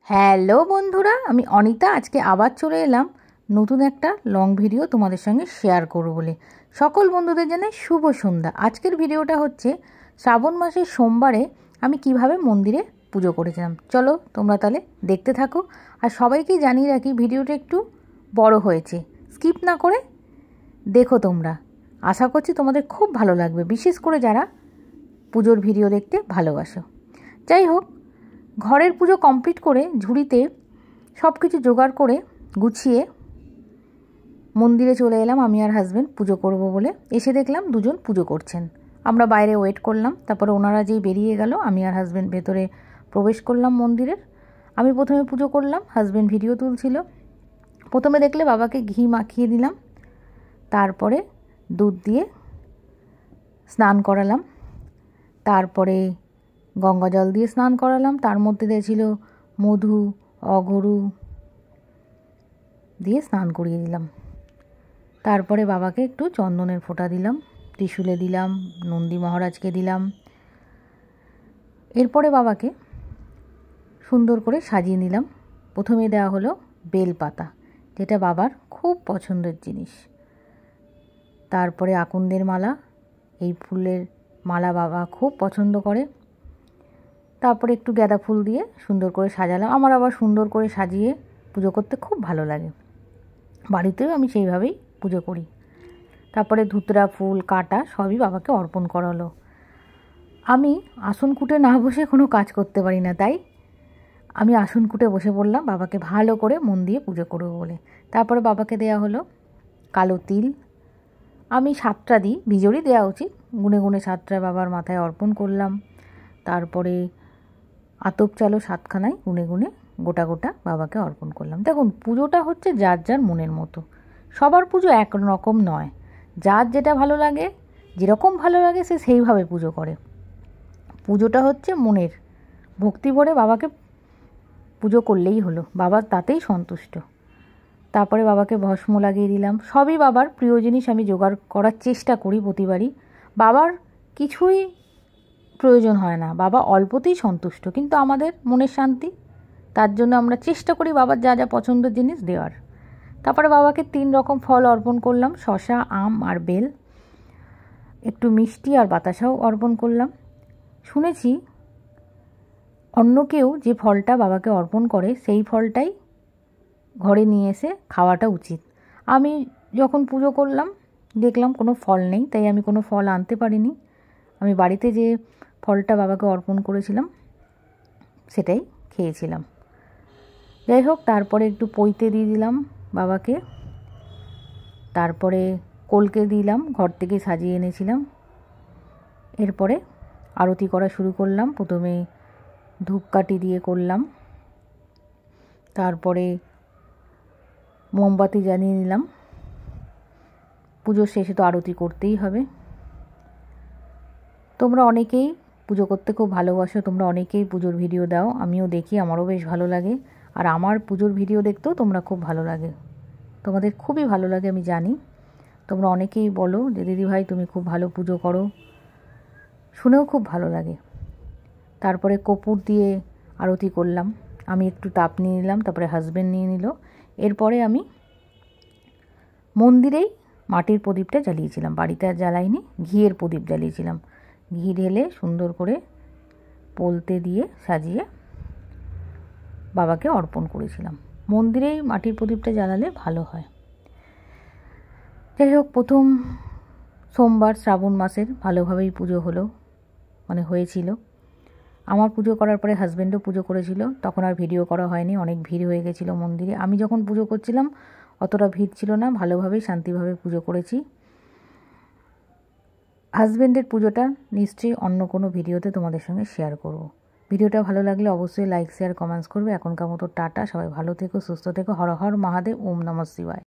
Hello বন্ধুরা, আমি অনিতা আজকে আবার চলে এলাম নতুন একটা লং ভিডিও তোমাদের সঙ্গে শেয়ার করব বলে। সকল বন্ধুদের জানাই শুভ সন্ধ্যা। আজকের ভিডিওটা হচ্ছে শ্রাবণ মাসের সোমবারে আমি কিভাবে মন্দিরে পুজো করেছিলাম। চলো তোমরা তাহলে দেখতে থাকো। আর সবাইকে জানিয়ে রাখি ভিডিওটা একটু বড় হয়েছে, স্কিপ না করে দেখো তোমরা। আশা করছি তোমাদের খুব ভালো লাগবে, বিশেষ করে যারা পুজোর ভিডিও দেখতে ভালোবাসো। যাই হোক, ঘরের পুজো কমপ্লিট করে ঝুড়িতে সব কিছু জোগাড় করে গুছিয়ে মন্দিরে চলে এলাম আমি আর হাজব্যান্ড পুজো করব বলে। এসে দেখলাম দুজন পুজো করছেন। আমরা বাইরে ওয়েট করলাম। তারপরে ওনারা যেই বেরিয়ে গেল আমি আর হাজব্যান্ড ভেতরে প্রবেশ করলাম মন্দিরের। আমি প্রথমে পুজো করলাম, হাজব্যান্ড ভিডিও তুলছিল। প্রথমে দেখলে বাবাকে ঘি মাখিয়ে দিলাম, তারপরে দুধ দিয়ে স্নান করালাম, তারপরে গঙ্গা জল দিয়ে স্নান করালাম। তার মধ্যে দিয়েছিল মধু, অগরু দিয়ে স্নান করিয়ে দিলাম। তারপরে বাবাকে একটু চন্দনের ফোঁটা দিলাম, ত্রিশূলে দিলাম, নন্দী মহারাজকে দিলাম। এরপরে বাবাকে সুন্দর করে সাজিয়ে নিলাম। প্রথমে দেওয়া হলো বেলপাতা, যেটা বাবার খুব পছন্দের জিনিস। তারপরে আকন্দের মালা, এই ফুলের মালা বাবা খুব পছন্দ করে। তারপরে একটু গাঁদা ফুল দিয়ে সুন্দর করে সাজালাম। আমার আবার সুন্দর করে সাজিয়ে পুজো করতে খুব ভালো লাগে, বাড়িতেও আমি সেইভাবেই পুজো করি। তারপরে ধুতরা ফুল কাটা সবই বাবাকে অর্পণ করা হলো। আমি আসন কুটে না বসে কোনো কাজ করতে পারি না, তাই আমি আসন কুটে বসে পড়লাম বাবাকে ভালো করে মন দিয়ে পুজো করবো বলে। তারপরে বাবাকে দেয়া হলো কালো তিল। আমি 7টা দিই, বিজোড়ই দেওয়া উচিত, গুনে গুনে 7টা বাবার মাথায় অর্পণ করলাম। তারপরে আতপ চালও 7খানায় গুনে গুনে গোটা গোটা বাবাকে অর্পণ করলাম। দেখুন, পুজোটা হচ্ছে যার যার মনের মতো, সবার পুজো এক রকম নয়। যার যেটা ভালো লাগে, যেরকম ভালো লাগে সে সেইভাবে পুজো করে। পুজোটা হচ্ছে মনের ভক্তি ভরে বাবাকে পুজো করলেই হলো, বাবা তাতেই সন্তুষ্ট। তারপরে বাবাকে ভস্ম লাগিয়ে দিলাম। সবই বাবার প্রিয় জিনিস আমি জোগাড় করার চেষ্টা করি প্রতিবারই। বাবার কিছুই প্রয়োজন হয় না, বাবা অল্পতেই সন্তুষ্ট, কিন্তু আমাদের মনের শান্তি, তার জন্য আমরা চেষ্টা করি বাবার যা যা পছন্দের জিনিস দেওয়ার। তারপরে বাবাকে 3 রকম ফল অর্পণ করলাম, শসা, আম আর বেল। একটু মিষ্টি আর বাতাসাও অর্পণ করলাম। শুনেছি অন্য কেউ যে ফলটা বাবাকে অর্পণ করে সেই ফলটাই ঘরে নিয়ে এসে খাওয়াটা উচিত। আমি যখন পুজো করলাম দেখলাম কোনো ফল নেই, তাই আমি কোনো ফল আনতে পারিনি। আমি বাড়িতে যে ফলটা বাবাকে অর্পণ করেছিলাম সেটাই খেয়েছিলাম। যাই হোক, তারপরে একটু পৈতে দিয়ে দিলাম বাবাকে। তারপরে কলকে দিলাম, ঘর থেকে সাজিয়ে এনেছিলাম। এরপরে আরতি করা শুরু করলাম। প্রথমে ধূপকাঠি দিয়ে করলাম, তারপরে মোমবাতি জ্বালিয়ে নিলাম। পুজোর শেষে তো আরতি করতেই হবে। তোমরা অনেকেই পুজো করতে খুব ভালোবাসো, তোমরা অনেকেই পুজোর ভিডিও দাও, আমিও দেখি, আমারও বেশ ভালো লাগে। আর আমার পুজোর ভিডিও দেখতেও তোমরা খুব ভালো লাগে, তোমাদের খুবই ভালো লাগে আমি জানি। তোমরা অনেকেই বলো যে দিদিভাই তুমি খুব ভালো পুজো করো, শুনেও খুব ভালো লাগে। তারপরে কর্পূর দিয়ে আরতি করলাম। আমি একটু তাপ নিয়ে নিলাম, তারপরে হাজব্যান্ড নিয়ে নিল। এরপরে আমি মন্দিরেই মাটির প্রদীপটা জ্বালিয়েছিলাম, বাড়িতে আর জ্বালাইনি, ঘিয়ের প্রদীপ জ্বালিয়েছিলাম। ঘি ঢেলে সুন্দর করে পলতে দিয়ে সাজিয়ে বাবাকে অর্পণ করেছিলাম। মন্দিরেই মাটির প্রদীপটা জ্বালালে ভালো হয়। যাই হোক, প্রথম সোমবার শ্রাবণ মাসের ভালোভাবেই পুজো হলো, হয়েছিল। আমার পুজো করার পরে হাজব্যান্ডও পুজো করেছিল, তখন আর ভিডিও করা হয়নি, অনেক ভিড় হয়ে গেছিলো মন্দিরে। আমি যখন পুজো করছিলাম অতটা ভিড় ছিল না, ভালোভাবেই শান্তিভাবে পুজো করেছি। হাজব্যান্ডের পুজোটা নিশ্চয়ই অন্য কোনো ভিডিওতে তোমাদের সঙ্গে শেয়ার করব। ভিডিওটা ভালো লাগলে অবশ্যই লাইক, শেয়ার, কমেন্টস করবে। এখনকার মতো টাটা, সবাই ভালো থেকো, সুস্থ থেকো। হর হর মহাদেব, ওম নমঃ শিবায়।